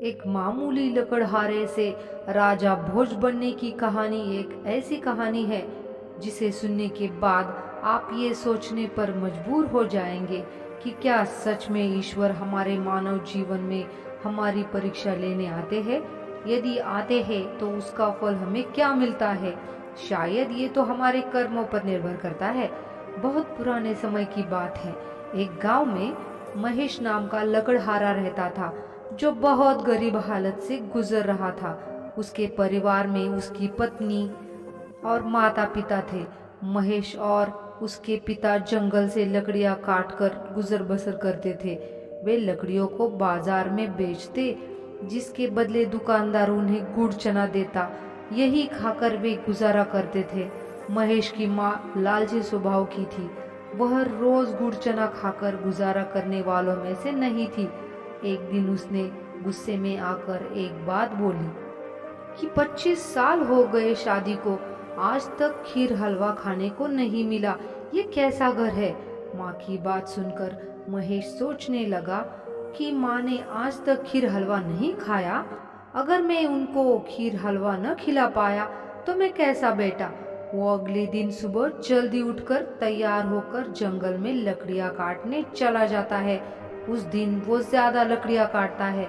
एक मामूली लकड़हारे से राजा भोज बनने की कहानी एक ऐसी कहानी है जिसे सुनने के बाद आप ये सोचने पर मजबूर हो जाएंगे कि क्या सच में ईश्वर हमारे मानव जीवन में हमारी परीक्षा लेने आते हैं। यदि आते हैं तो उसका फल हमें क्या मिलता है। शायद ये तो हमारे कर्मों पर निर्भर करता है। बहुत पुराने समय की बात है। एक गांव में महेश नाम का लकड़हारा रहता था जो बहुत गरीब हालत से गुजर रहा था। उसके परिवार में उसकी पत्नी और माता पिता थे। महेश और उसके पिता जंगल से लकड़ियां काटकर गुजर बसर करते थे। वे लकड़ियों को बाजार में बेचते, जिसके बदले दुकानदार उन्हें गुड़ चना देता। यही खाकर वे गुजारा करते थे। महेश की माँ लालची स्वभाव की थी। वह रोज गुड़ चना खाकर गुजारा करने वालों में से नहीं थी। एक दिन उसने गुस्से में आकर एक बात बोली कि 25 साल हो गए शादी को, आज तक खीर हलवा खाने को नहीं मिला। ये कैसा घर है। माँ की बात सुनकर महेश सोचने लगा कि माँ ने आज तक खीर हलवा नहीं खाया। अगर मैं उनको खीर हलवा न खिला पाया तो मैं कैसा बेटा। वो अगले दिन सुबह जल्दी उठकर तैयार होकर जंगल में लकड़ियां काटने चला जाता है। उस दिन वो ज्यादा लकड़ियां काटता है,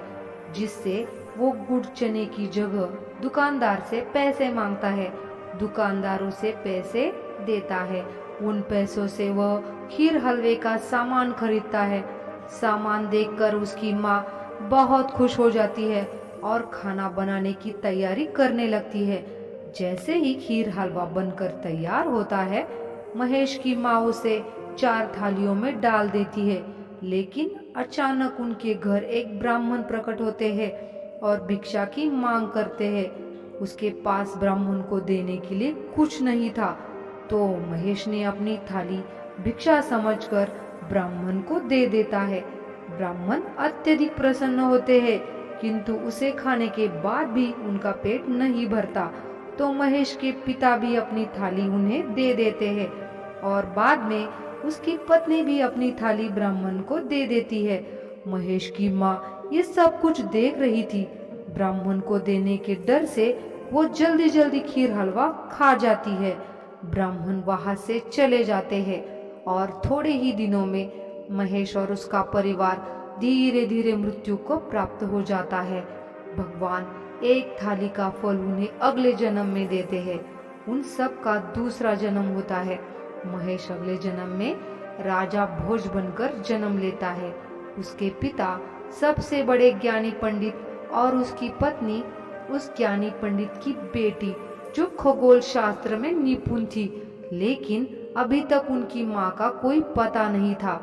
जिससे वो गुड़ चने की जगह दुकानदार से पैसे मांगता है। दुकानदार उसे पैसे देता है। उन पैसों से वह खीर हलवे का सामान खरीदता है। सामान देखकर उसकी माँ बहुत खुश हो जाती है और खाना बनाने की तैयारी करने लगती है। जैसे ही खीर हलवा बनकर तैयार होता है, महेश की माँ उसे 4 थालियों में डाल देती है। लेकिन अचानक उनके घर एक ब्राह्मण प्रकट होते हैं और भिक्षा की मांग करते हैं। उसके पास ब्राह्मण को देने के लिए कुछ नहीं था, तो महेश ने अपनी थाली भिक्षा समझकर ब्राह्मण को दे देता है। ब्राह्मण अत्यधिक प्रसन्न होते हैं, किंतु उसे खाने के बाद भी उनका पेट नहीं भरता। तो महेश के पिता भी अपनी थाली उन्हें दे देते हैं और बाद में उसकी पत्नी भी अपनी थाली ब्राह्मण को दे देती है। महेश की माँ ये सब कुछ देख रही थी। ब्राह्मण को देने के डर से वो जल्दी जल्दी खीर हलवा खा जाती है। ब्राह्मण वहां से चले जाते हैं और थोड़े ही दिनों में महेश और उसका परिवार धीरे धीरे मृत्यु को प्राप्त हो जाता है। भगवान एक थाली का फल उन्हें अगले जन्म में देते हैं। उन सब का दूसरा जन्म होता है। महेश अगले जन्म में राजा भोज बनकर जन्म लेता है। उसके पिता सबसे बड़े ज्ञानी पंडित और उसकी पत्नी उस ज्ञानी पंडित की बेटी जो खगोल शास्त्र में निपुण थी, लेकिन अभी तक उनकी माँ का कोई पता नहीं था।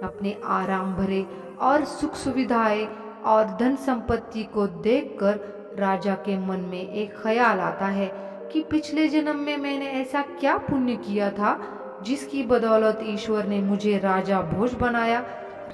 अपने आराम भरे और सुख सुविधाएं और धन संपत्ति को देखकर राजा के मन में एक ख्याल आता है कि पिछले जन्म में मैंने ऐसा क्या पुण्य किया था जिसकी बदौलत ईश्वर ने मुझे राजा भोज बनाया।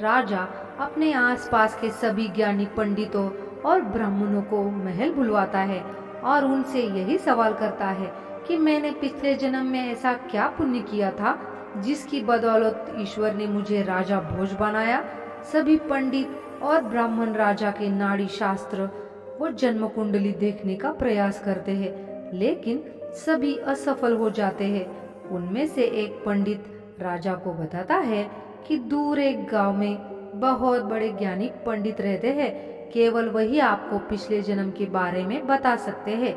राजा अपने आसपास के सभी ज्ञानी पंडितों और ब्राह्मणों को महल बुलवाता है और उनसे यही सवाल करता है कि मैंने पिछले जन्म में ऐसा क्या पुण्य किया था जिसकी बदौलत ईश्वर ने मुझे राजा भोज बनाया। सभी पंडित और ब्राह्मण राजा के नाड़ी शास्त्र वो जन्म कुंडली देखने का प्रयास करते हैं, लेकिन सभी असफल हो जाते हैं। उनमें से एक पंडित राजा को बताता है कि दूर एक गांव में बहुत बड़े ज्ञानी पंडित रहते हैं। केवल वही आपको पिछले जन्म के बारे में बता सकते हैं।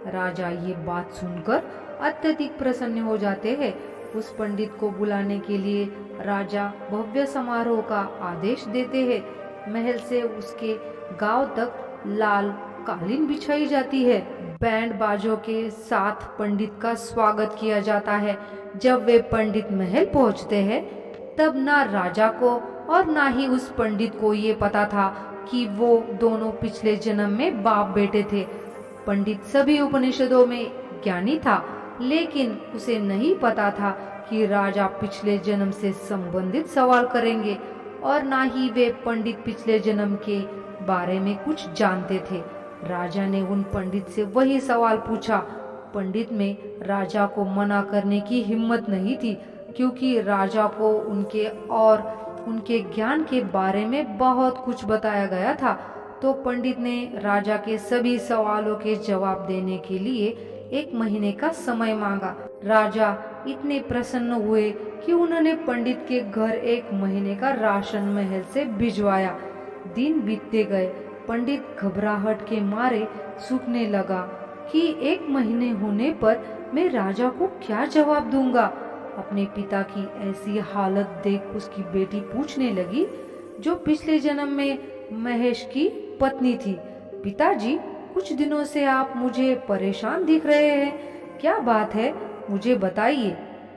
राजा ये बात सुनकर अत्यधिक प्रसन्न हो जाते हैं। उस पंडित को बुलाने के लिए राजा भव्य समारोह का आदेश देते हैं। महल से उसके गांव तक लाल कालीन बिछाई जाती है। बैंड बाजों के साथ पंडित का स्वागत किया जाता है। जब वे पंडित महल पहुंचते हैं, तब ना राजा को और ना ही उस पंडित को ये पता था कि वो दोनों पिछले जन्म में बाप बेटे थे। पंडित सभी उपनिषदों में ज्ञानी था, लेकिन उसे नहीं पता था कि राजा पिछले जन्म से संबंधित सवाल करेंगे और ना ही वे पंडित पिछले जन्म के बारे में कुछ जानते थे। राजा ने उन पंडित से वही सवाल पूछा। पंडित में राजा को मना करने की हिम्मत नहीं थी, क्योंकि राजा को उनके और उनके ज्ञान के बारे में बहुत कुछ बताया गया था। तो पंडित ने राजा के सभी सवालों के जवाब देने के लिए 1 महीने का समय मांगा। राजा इतने प्रसन्न हुए कि उन्होंने पंडित के घर 1 महीने का राशन महल से भिजवाया। दिन बीतते गए। पंडित घबराहट के मारे सूखने लगा कि 1 महीने होने पर मैं राजा को क्या जवाब दूंगा। अपने पिता की ऐसी हालत देख उसकी बेटी पूछने लगी, जो पिछले जन्म में महेश की पत्नी थी, पिताजी, कुछ दिनों से आप मुझे परेशान दिख रहे हैं, क्या बात है, मुझे बताइए।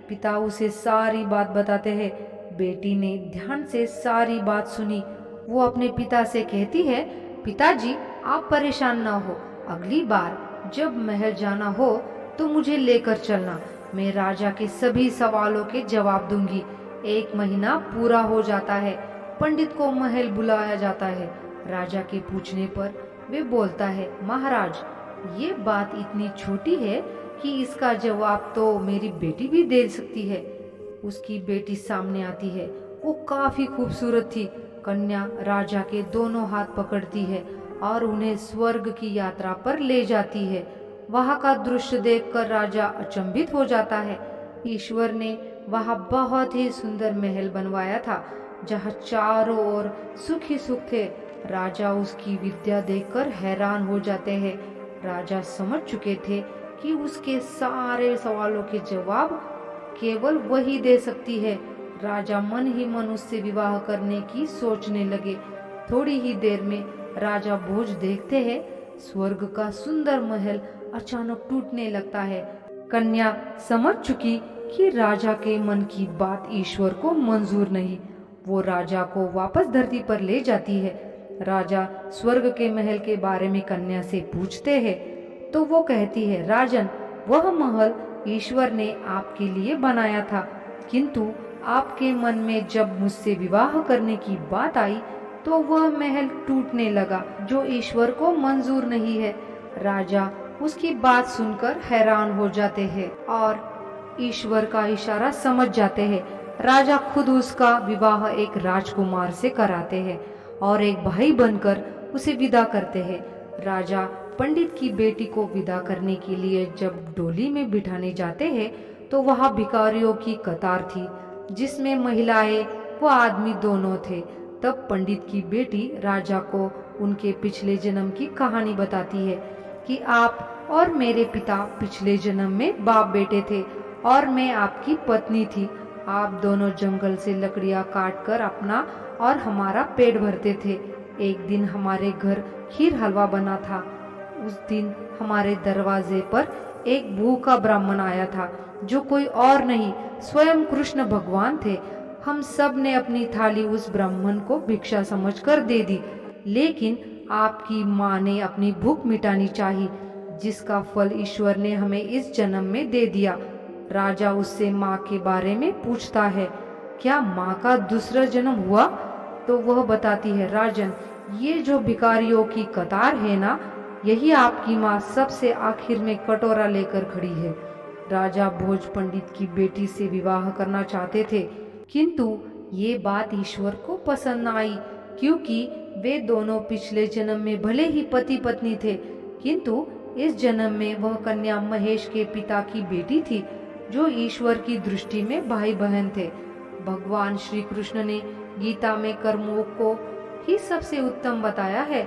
पिता उसे सारी बात बताते हैं। बेटी ने ध्यान से सारी बात सुनी। वो अपने पिता से कहती है, पिताजी, आप परेशान ना हो, अगली बार जब महल जाना हो तो मुझे लेकर चलना, मैं राजा के सभी सवालों के जवाब दूंगी। 1 महीना पूरा हो जाता है। पंडित को महल बुलाया जाता है। राजा के पूछने पर वे बोलता है, महाराज, ये बात इतनी छोटी है कि इसका जवाब तो मेरी बेटी भी दे सकती है। उसकी बेटी सामने आती है। वो काफी खूबसूरत थी। कन्या राजा के दोनों हाथ पकड़ती है और उन्हें स्वर्ग की यात्रा पर ले जाती है। वहाँ का दृश्य देखकर राजा अचंभित हो जाता है। ईश्वर ने वहाँ बहुत ही सुंदर महल बनवाया था, जहाँ चारों ओर सुख ही सुख थे। राजा उसकी विद्या देखकर हैरान हो जाते हैं। राजा समझ चुके थे कि उसके सारे सवालों के जवाब केवल वही दे सकती है। राजा मन ही मन उससे विवाह करने की सोचने लगे। थोड़ी ही देर में राजा भोज देखते हैं, स्वर्ग का सुंदर महल अचानक टूटने लगता है। कन्या समझ चुकी कि राजा के मन की बात ईश्वर को मंजूर नहीं। वो राजा को वापस धरती पर ले जाती है। राजा स्वर्ग के महल के बारे में कन्या से पूछते हैं तो वो कहती है, राजन, वह महल ईश्वर ने आपके लिए बनाया था, किंतु आपके मन में जब मुझसे विवाह करने की बात आई तो वह महल टूटने लगा, जो ईश्वर को मंजूर नहीं है। राजा उसकी बात सुनकर हैरान हो जाते हैं और ईश्वर का इशारा समझ जाते हैं। राजा खुद उसका विवाह एक राजकुमार से कराते हैं और एक भाई बनकर उसे विदा करते हैं। राजा पंडित की बेटी को विदा करने के लिए जब डोली में बिठाने जाते हैं तो वहाँ भिखारियों की कतार थी, जिसमें महिलाएं व आदमी दोनों थे। तब पंडित की बेटी राजा को उनके पिछले जन्म की कहानी बताती है कि आप और मेरे पिता पिछले जन्म में बाप बेटे थे और मैं आपकी पत्नी थी। आप दोनों जंगल से लकड़ियां काटकर अपना और हमारा पेट भरते थे। एक दिन हमारे घर खीर हलवा बना था। उस दिन हमारे दरवाजे पर एक भूखा ब्राह्मण आया था, जो कोई और नहीं, स्वयं कृष्ण भगवान थे। हम सब ने अपनी थाली उस ब्राह्मण को भिक्षा समझकर दे दी, लेकिन आपकी माँ ने अपनी भूख मिटानी चाहिए, जिसका फल ईश्वर ने हमें इस जन्म में दे दिया। राजा उससे माँ के बारे में पूछता है, क्या माँ का दूसरा जन्म हुआ? तो वह बताती है, राजन, ये जो भिखारियों की कतार है ना, यही आपकी माँ सबसे आखिर में कटोरा लेकर खड़ी है। राजा भोज पंडित की बेटी से विवाह करना चाहते थे, किंतु ये बात ईश्वर को पसंद न आई, क्योंकि वे दोनों पिछले जन्म में भले ही पति पत्नी थे, किंतु इस जन्म में वह कन्या महेश के पिता की बेटी थी, जो ईश्वर की दृष्टि में भाई बहन थे। भगवान श्री कृष्ण ने गीता में कर्मों को ही सबसे उत्तम बताया है,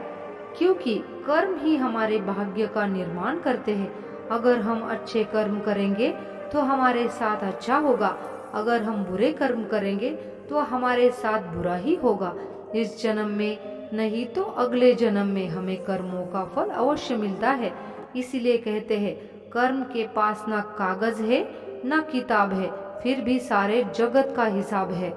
क्योंकि कर्म ही हमारे भाग्य का निर्माण करते हैं। अगर हम अच्छे कर्म करेंगे तो हमारे साथ अच्छा होगा, अगर हम बुरे कर्म करेंगे तो हमारे साथ बुरा ही होगा। इस जन्म में नहीं तो अगले जन्म में हमें कर्मों का फल अवश्य मिलता है। इसीलिए कहते हैं, कर्म के पास ना कागज है ना किताब है, फिर भी सारे जगत का हिसाब है।